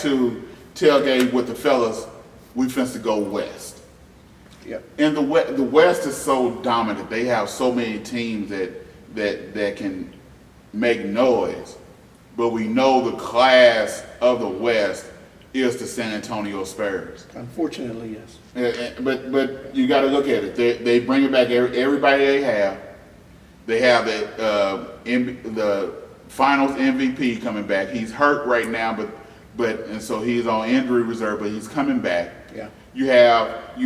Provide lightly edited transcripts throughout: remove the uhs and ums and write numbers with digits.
to Tailgate with the fellas, we finna to go west. Yep. And the West is so dominant. They have so many teams that can make noise. But we know the class of the West is the San Antonio Spurs. Unfortunately, yes. But you got to look at it. They bring it back. Everybody they have. They have the Finals MVP coming back. He's hurt right now, and so he's on injury reserve, but he's coming back. Yeah. You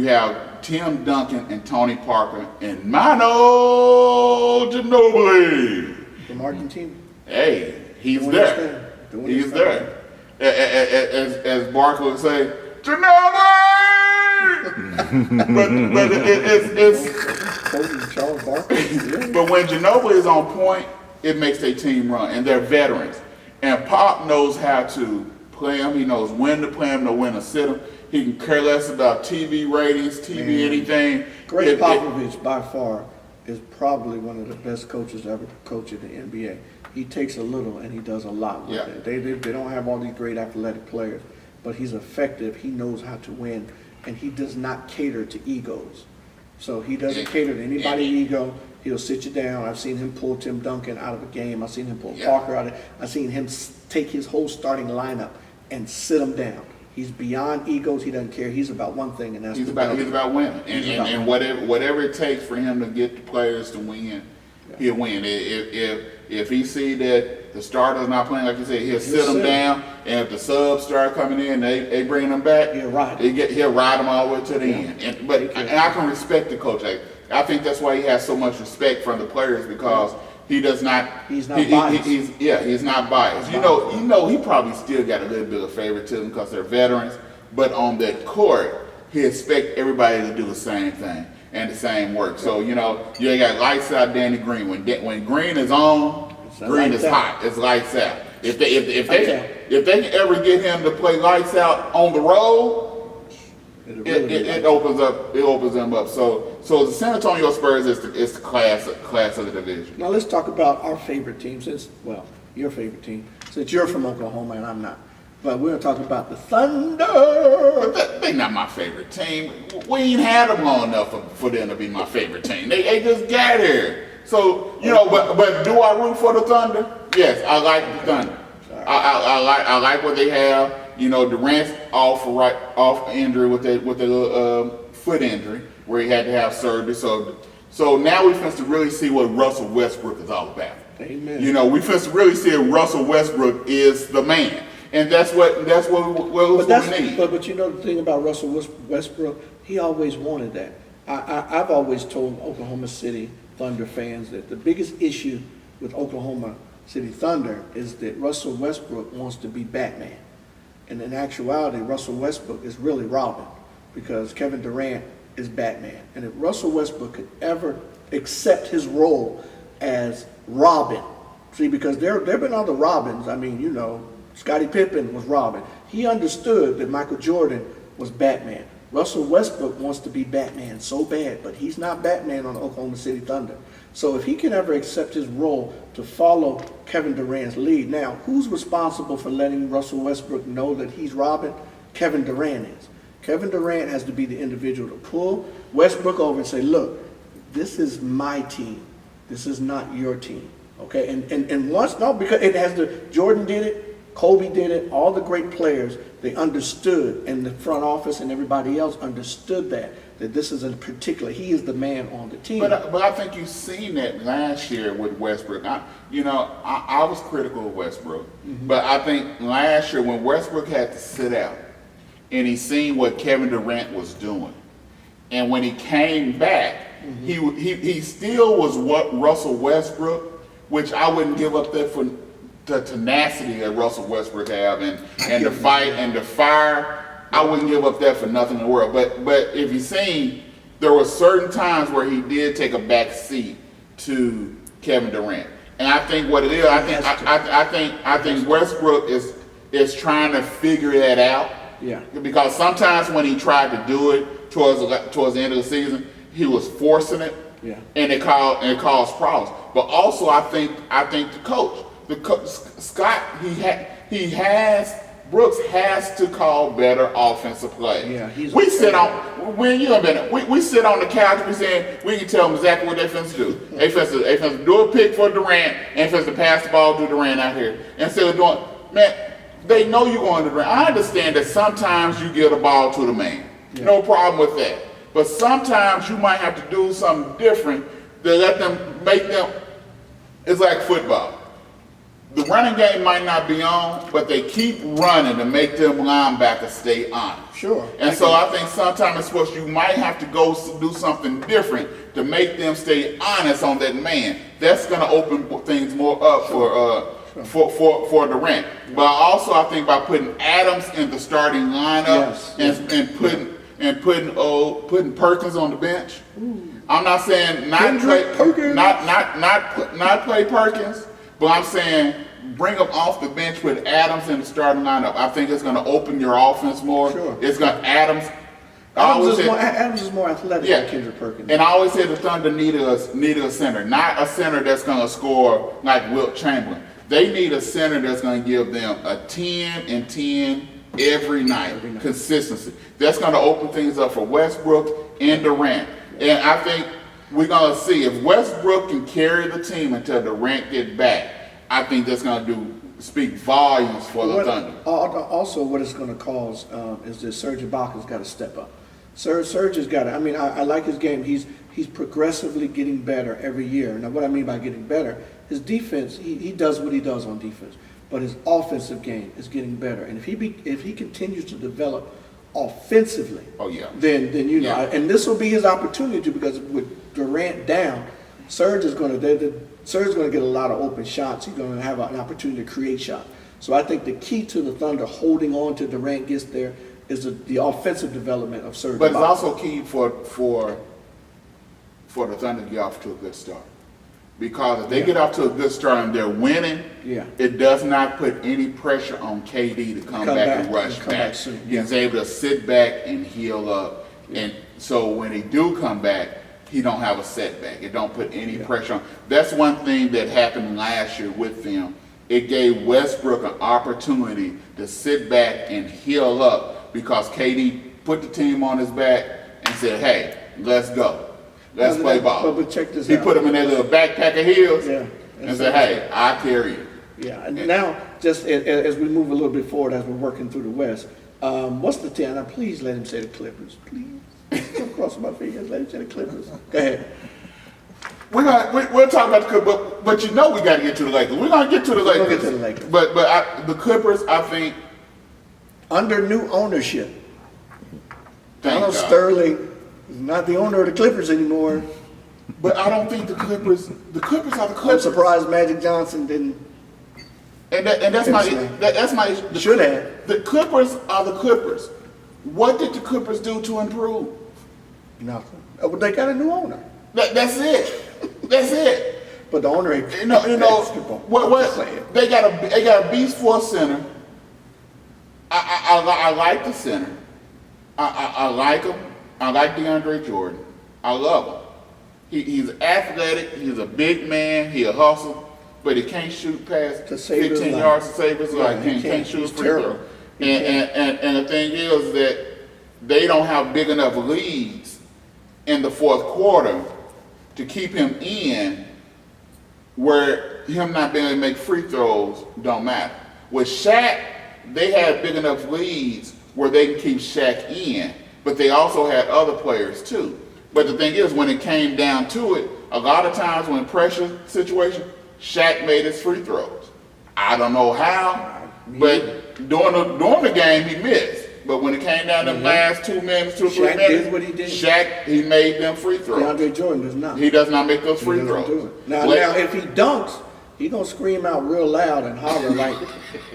have Tim Duncan and Tony Parker and Manu Ginobili. The Argentine. Hey, he's there. He's there. As Barkley would say, Ginobili. but it's Charles Barkley. Yeah. But when Ginobili is on point, it makes their team run, and they're veterans. And Pop knows how to play them. He knows when to play them, know when to sit them. He can care less about TV ratings, anything. Greg Popovich, by far, is probably one of the best coaches ever coached in the NBA. He takes a little and he does a lot with it. They don't have all these great athletic players, but he's effective. He knows how to win, and he does not cater to egos. So he doesn't cater to anybody's ego. He'll sit you down. I've seen him pull Tim Duncan out of a game. I've seen him pull Parker out of it. I've seen him take his whole starting lineup and sit them down. He's beyond egos. He doesn't care. He's about one thing, and that's he's about winning. And whatever it takes for him to get the players to win, he'll win. If he see that the starter's not playing like you said, he'll sit them down. And if the subs start coming in, they bring them back. He'll ride them all the way to the end. And I can respect the coach. I think that's why he has so much respect from the players, because he does not. He's not biased. He's not biased. You know, he probably still got a little bit of favoritism because they're veterans. But on that court, he expects everybody to do the same thing and the same work. So you got lights out Danny Green. When Green is on, Green is hot. It's lights out. If they can ever get him to play lights out on the road, it opens them up. So the San Antonio Spurs is the class of the division. Now let's talk about our favorite team, your favorite team, since you're from Oklahoma and I'm not. But we're talking about the Thunder. But they're not my favorite team. We ain't had them long enough for them to be my favorite team. They just got here. So but do I root for the Thunder? Yes, I like the Thunder. I like what they have. Durant's off injury with the foot injury where he had to have surgery. So now we finna to really see what Russell Westbrook is all about. Amen. We finna to really see if Russell Westbrook is the man, and that's what we need. But the thing about Russell Westbrook, he always wanted that. I've always told Oklahoma City Thunder fans that the biggest issue with Oklahoma City Thunder is that Russell Westbrook wants to be Batman. And in actuality, Russell Westbrook is really Robin, because Kevin Durant is Batman. And if Russell Westbrook could ever accept his role as Robin, because there have been other Robins. I mean, Scottie Pippen was Robin. He understood that Michael Jordan was Batman. Russell Westbrook wants to be Batman so bad, but he's not Batman on the Oklahoma City Thunder. So if he can ever accept his role to follow Kevin Durant's lead, now who's responsible for letting Russell Westbrook know that he's Robin? Kevin Durant is. Kevin Durant has to be the individual to pull Westbrook over and say, look, this is my team. This is not your team. Okay? And once, because it has Jordan did it, Kobe did it, all the great players, they understood, and the front office and everybody else understood that this is he is the man on the team. But I think you've seen that last year with Westbrook. I was critical of Westbrook, but I think last year when Westbrook had to sit out and he seen what Kevin Durant was doing, and when he came back, he still was what Russell Westbrook, which I wouldn't give up that for the tenacity that Russell Westbrook have and the fight and the fire. I wouldn't give up that for nothing in the world. But if you've seen, there were certain times where he did take a back seat to Kevin Durant. And I think what it is, I think Westbrook is trying to figure that out. Yeah. Because sometimes when he tried to do it towards the end of the season, he was forcing it. Yeah. And it caused problems. But also I think the coach Scott, he has Brooks has to call better offensive play. Yeah, we sit on when you a minute. We sit on the couch. We can tell them exactly what they finna do. They finna do a pick for Durant and finna pass the ball to Durant out here instead of doing. Man, they know you're going to Durant. I understand that sometimes you get a ball to the man. Yeah. No problem with that. But sometimes you might have to do something different to let them make them. It's like football. The running game might not be on, but they keep running to make them linebackers stay honest. Sure. And so I think sometimes it's what you might have to go do something different to make them stay honest on that man. That's going to open things more up for Durant. But also I think by putting Adams in the starting lineup and putting Perkins on the bench. Ooh. I'm not saying not play Perkins. But I'm saying bring them off the bench with Adams in the starting lineup. I think it's going to open your offense more. Sure. It's going to Adams is more athletic than Kendrick Perkins. And I always said the Thunder needed a center, not a center that's going to score like Wilt Chamberlain. They need a center that's going to give them a 10 and 10 every night. Consistency. That's going to open things up for Westbrook and Durant. And I think we're going to see if Westbrook can carry the team until Durant get back. I think that's going to speak volumes for the Thunder. Also, what it's going to cause is that Serge Ibaka's got to step up. Serge has got to. I mean, I like his game. He's progressively getting better every year. Now, what I mean by getting better, his defense, he does what he does on defense, but his offensive game is getting better. And if he continues to develop offensively, then you know, and this will be his opportunity because with Durant down, Serge is going to get a lot of open shots. He's going to have an opportunity to create shots. So I think the key to the Thunder holding on to Durant gets there is the offensive development of Serge. But it's also key for the Thunder to get off to a good start. Because if they get off to a good start and they're winning, it does not put any pressure on KD to come back and rush back. He's able to sit back and heal up. And so when he do come back, he don't have a setback. It don't put any pressure on. That's one thing that happened last year with them. It gave Westbrook an opportunity to sit back and heal up because KD put the team on his back and said, hey, let's go. Let's play ball. But check this out. He put him in that little backpack of heels and said, hey, I'll carry you. Yeah, and now, just as we move a little bit forward, as we're working through the West, what's the 10? Now, please let him say the Clippers. Please. Don't cross my fingers. Let him say the Clippers. Go ahead. We'll talk about the Clippers, but you know we got to get to the Lakers. We're going to get to the Lakers. But the Clippers, I think. Under new ownership. Donald Sterling is not the owner of the Clippers anymore. But I don't think the Clippers are the Clippers. I'm surprised Magic Johnson didn't. And that's my should have. The Clippers are the Clippers. What did the Clippers do to improve? Nothing. Well, they got a new owner. That's it. That's it. But the owner ain't. What they got a beast for a center. I like the center. I like him. I like DeAndre Jordan. I love him. He's athletic. He's a big man. He a hustle, but he can't shoot past 15 yards to save his life. He can't shoot free throw. And the thing is that they don't have big enough leads in the fourth quarter to keep him in, where him not being able to make free throws don't matter. With Shaq, they had big enough leads where they can keep Shaq in, but they also had other players too. But the thing is, when it came down to it, a lot of times when pressure situation, Shaq made his free throws. I don't know how, but during the game he missed. But when it came down to the last 2 minutes, 2 or 3 minutes, did what he did. Shaq, he made them free throws. DeAndre Jordan does not. He does not make those free throws. Now, if he dunks, he gonna scream out real loud and holler like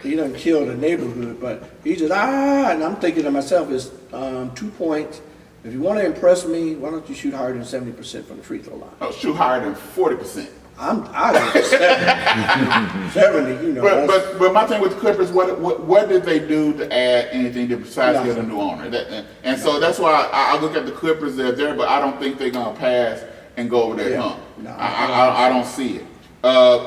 he done killed the neighborhood. But he just and I'm thinking to myself, it's 2 points. If you want to impress me, why don't you shoot higher than 70% from the free throw line? No, shoot higher than 40%. I think 70, you know. But my thing with the Clippers, what did they do to add anything besides get a new owner? So that's why I look at the Clippers. They're there, but I don't think they're gonna pass and go over that hump. I don't see it.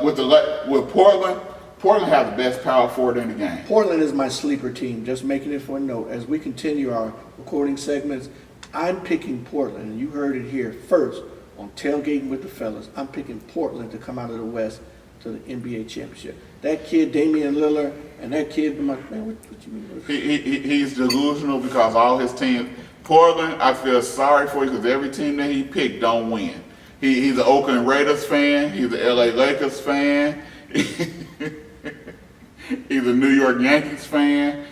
With Portland, Portland has the best power forward in the game. Portland is my sleeper team, just making it for a note. As we continue our recording segments, I'm picking Portland, and you heard it here first on Tailgating with the Fellas. I'm picking Portland to come out of the West to the NBA championship. That kid, Damian Lillard, and that kid, man, what you mean? He's delusional because all his teams, Portland, I feel sorry for you because every team that he picked don't win. He's an Oakland Raiders fan. He's an LA Lakers fan. He's a New York Yankees fan.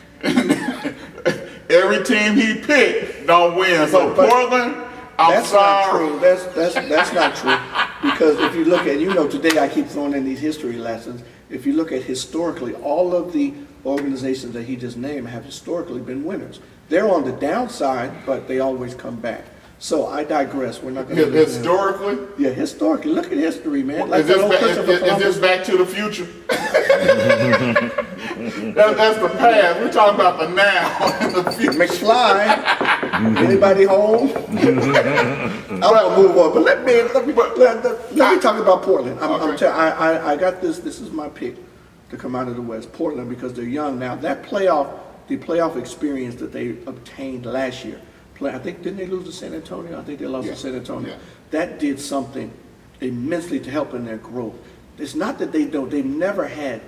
Every team he picked don't win. So Portland, I'm sorry. That's not true. Because if you look at, today I keep throwing in these history lessons. If you look at historically, all of the organizations that he just named have historically been winners. They're on the downside, but they always come back. So I digress. We're not going to historically. Yeah, historically. Look at history, man. Like is this Back to the Future? That's the past. We're talking about the now and the future. McFly. Anybody home? I'm gonna move on, but let me talk about Portland. I got this. This is my pick to come out of the West, Portland, because they're young now. The playoff experience that they obtained last year. I think, didn't they lose to San Antonio? I think they lost to San Antonio. Yeah. That did something immensely to help in their growth. It's not that they've never had,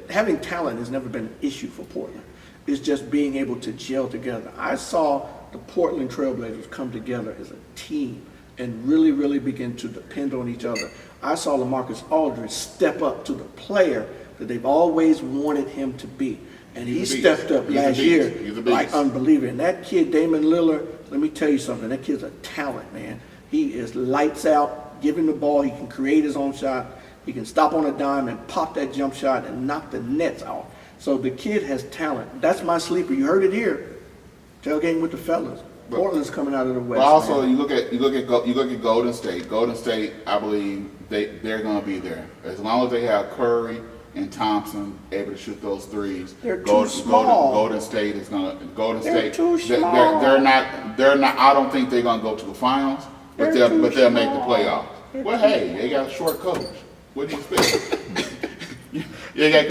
having talent has never been an issue for Portland. It's just being able to gel together. I saw the Portland Trailblazers come together as a team and really, really begin to depend on each other. I saw LaMarcus Aldridge step up to the player that they've always wanted him to be. And he stepped up last year like unbelievable. And that kid, Damian Lillard, let me tell you something. That kid's a talent, man. He is lights out, give him the ball. He can create his own shot. He can stop on a dime and pop that jump shot and knock the nets off. So the kid has talent. That's my sleeper. You heard it here. Tailgating with the Fellas. Portland's coming out of the West. But also, man. you look at Golden State. Golden State, I believe they're going to be there as long as they have Curry and Thompson able to shoot those threes. They're too small. Golden State is gonna. They're too small. They're not. I don't think they're gonna go to the finals, but they'll make the playoffs. Well, hey, they got a short coach. What do you expect? They got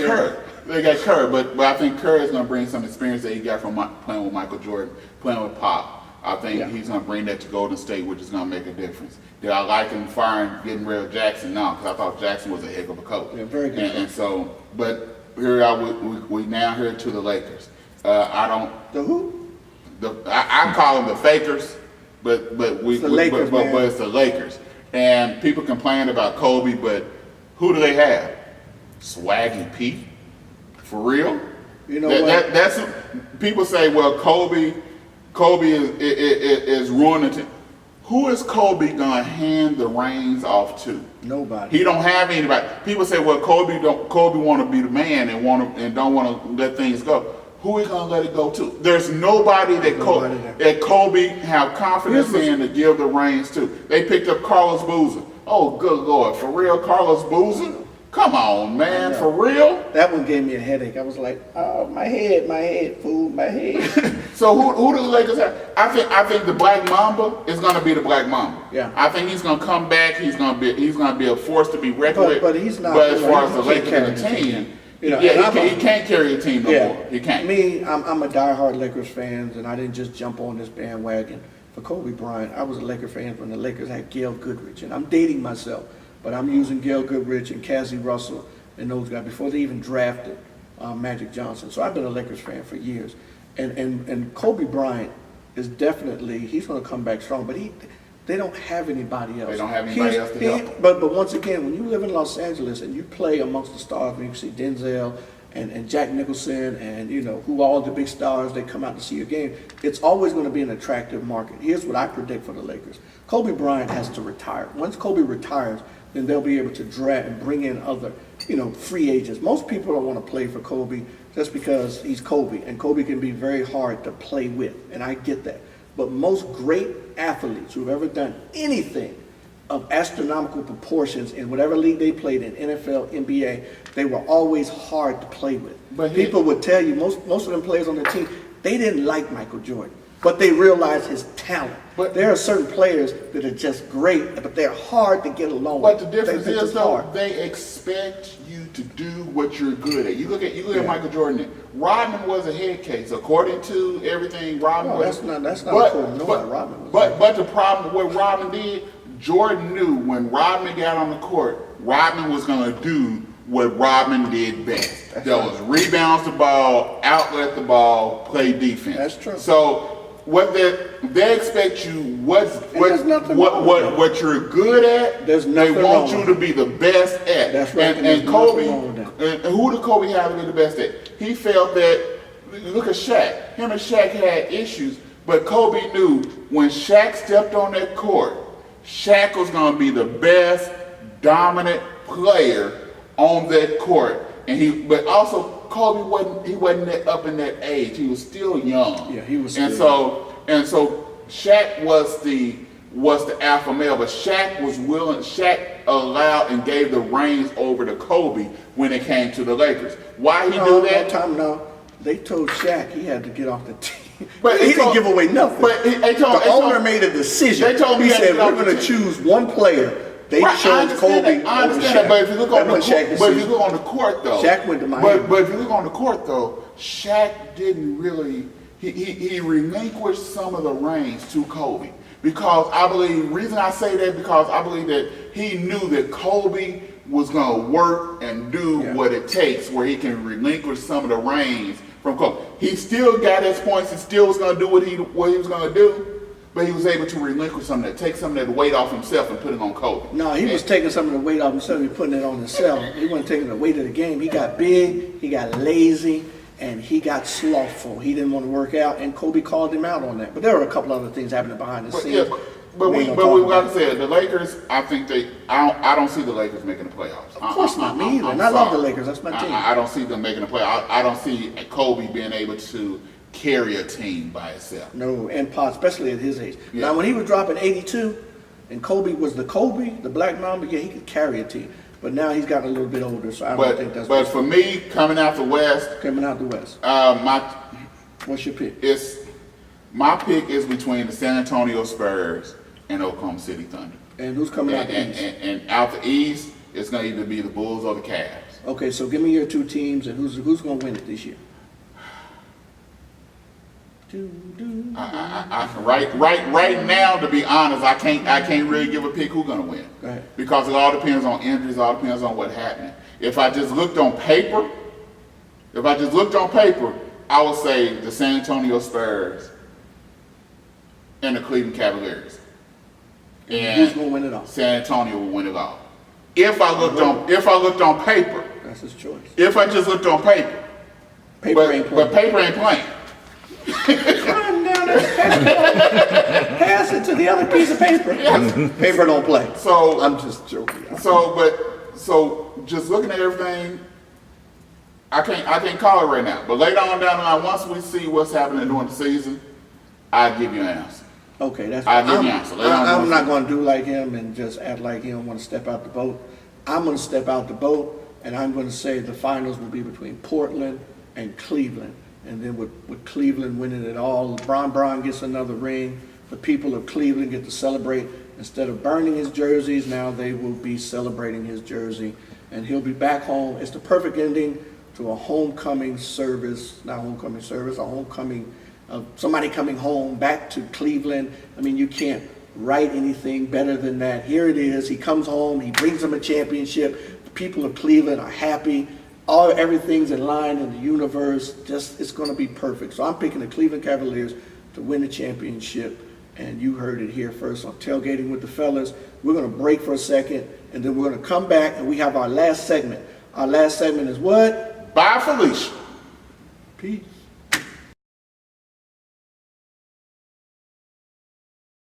Curry, but I think Curry is gonna bring some experience that he got from playing with Michael Jordan, playing with Pop. I think he's going to bring that to Golden State, which is going to make a difference. Did I like him getting rid of Jackson? No, because I thought Jackson was a heck of a coach. Yeah, very good. And so, but here we now here to the Lakers. I don't. The who? I call them the Fakers, but it's the Lakers. And people complain about Kobe, but who do they have? Swaggy Pete, for real. You know what? That's people say. Well, Kobe is ruining it. Who is Kobe gonna hand the reins off to? Nobody. He don't have anybody. People say, well, Kobe want to be the man and don't want to let things go. Who is gonna let it go to? There's nobody that Kobe have confidence in to give the reins to. They picked up Carlos Boozer. Oh, good Lord, for real, Carlos Boozer? Come on, man, for real? That one gave me a headache. I was like, oh, my head, fool, my head. So who do the Lakers have? I think the Black Mamba is going to be the Black Mamba. Yeah. I think he's going to come back. He's going to be a force to be reckoned with. But he's not. But as far as the Lakers and the team, he can't carry a team no more. He can't. Me, I'm a diehard Lakers fan, and I didn't just jump on this bandwagon for Kobe Bryant. I was a Laker fan when the Lakers had Gail Goodrich, and I'm dating myself. But I'm using Gail Goodrich and Cassie Russell and those guys before they even drafted Magic Johnson. So I've been a Lakers fan for years. And Kobe Bryant is definitely, he's going to come back strong. But they don't have anybody else. They don't have anybody else to help. But once again, when you live in Los Angeles and you play amongst the stars, when you see Denzel and Jack Nicholson and, who all the big stars, they come out to see your game, it's always going to be an attractive market. Here's what I predict for the Lakers. Kobe Bryant has to retire. Once Kobe retires, then they'll be able to draft and bring in other, free agents. Most people don't want to play for Kobe just because he's Kobe, and Kobe can be very hard to play with, and I get that. But most great athletes who've ever done anything of astronomical proportions in whatever league they played in, NFL, NBA, they were always hard to play with. But people would tell you, most of them players on the team, they didn't like Michael Jordan. but they realize his talent. But- There are certain players that are just great, but they're hard to get along But with. the difference They're is just though, hard. they expect you to do what you're good at. You look at Michael Jordan. Rodman was a head case, according to everything. Rodman No, was. that's not according to nobody. Rodman was. But the problem with what Rodman did, Jordan knew when Rodman got on the court, Rodman was going to do what Rodman did best. That was rebounds the ball, outlet the ball, play defense. That's true. So what they expect you there's nothing wrong with that. what you're good at. There's they nothing want wrong you with to be the best at. That's right, And there's Kobe, nothing wrong with that. and who did Kobe have to be the best at? He felt that. Look at Shaq. Him and Shaq had issues, but Kobe knew when Shaq stepped on that court, Shaq was going to be the best dominant player on that court. But also Kobe wasn't up in that age. He was still young. Yeah, he was And still so Shaq was the alpha male, but Shaq was willing. Shaq allowed and gave the reins over to Kobe when it came to the Lakers. Why he do that? They told Shaq he had to get off the team. But he didn't give away nothing. But the owner made a decision. They told me he he had to said, get off we're the going to team." choose one player. They Right, I chose understand Kobe that. I understand over that, but if you look on the Shaq court, though, Shaq went to Miami. But if you look on the court though, Shaq didn't really. He relinquished some of the reins to Kobe because I believe. Reason I say that because I believe that he knew that Kobe was going to work and do what it takes, where he can relinquish some of the reins from Kobe. He still got his points. He still was going to do what he was going to do. But he was able to relinquish some of that, take some of that weight off himself and put it on Kobe. No, he was taking some of the weight off himself and putting it on himself. He wasn't taking the weight of the game. He got big, he got lazy, and he got slothful. He didn't want to work out, and Kobe called him out on that. But there were a couple other things happening behind the scenes. But we like I said, the Lakers. I think I don't see the Lakers making the playoffs. Of course not, me either. And I love the Lakers. That's my team. I don't see them making the playoffs. I don't see Kobe being able to carry a team by itself. No, and Pot, especially at his age. Yeah. Now, when he was dropping 82, and Kobe was the Black Mamba, yeah, he could carry a team. But now he's gotten a little bit older, so I don't think that's. But for me, coming out the West, What's your pick? My pick is between the San Antonio Spurs and Oklahoma City Thunder. And who's coming out the East? And out the East, it's going to either be the Bulls or the Cavs. Okay, so give me your two teams, and who's going to win it this year? Right now, to be honest, I can't really give a pick who's gonna win. Go ahead. Because it all depends on injuries, it all depends on what happened. If I just looked on paper, I would say the San Antonio Spurs and the Cleveland Cavaliers. And Who's gonna win it all? San Antonio will win it all. If I looked on paper, That's his choice. if I just looked on paper, but paper ain't playing. Run down that pass it to the other piece of paper. Paper don't play. So I'm just joking. So just looking at everything, I can't call it right now. But later on down the line, once we see what's happening during the season, I'll give you an answer. Okay, that's I'll give you an answer. I'm not going to do like him and just act like he don't want to step out the boat. I'm going to step out the boat, and I'm going to say the finals will be between Portland and Cleveland. And then with Cleveland winning it all, Bron gets another ring. The people of Cleveland get to celebrate. Instead of burning his jerseys, now they will be celebrating his jersey. And he'll be back home. It's the perfect ending to a homecoming service, not homecoming service, a homecoming of somebody coming home back to Cleveland. I mean, you can't write anything better than that. Here it is. He comes home. He brings them a championship. The people of Cleveland are happy. Everything's in line in the universe. It's going to be perfect. So I'm picking the Cleveland Cavaliers to win the championship. And you heard it here first on Tailgating with the Fellas. We're going to break for a second, and then we're going to come back, and we have our last segment. Our last segment is what? Bye, Felicia. Peace.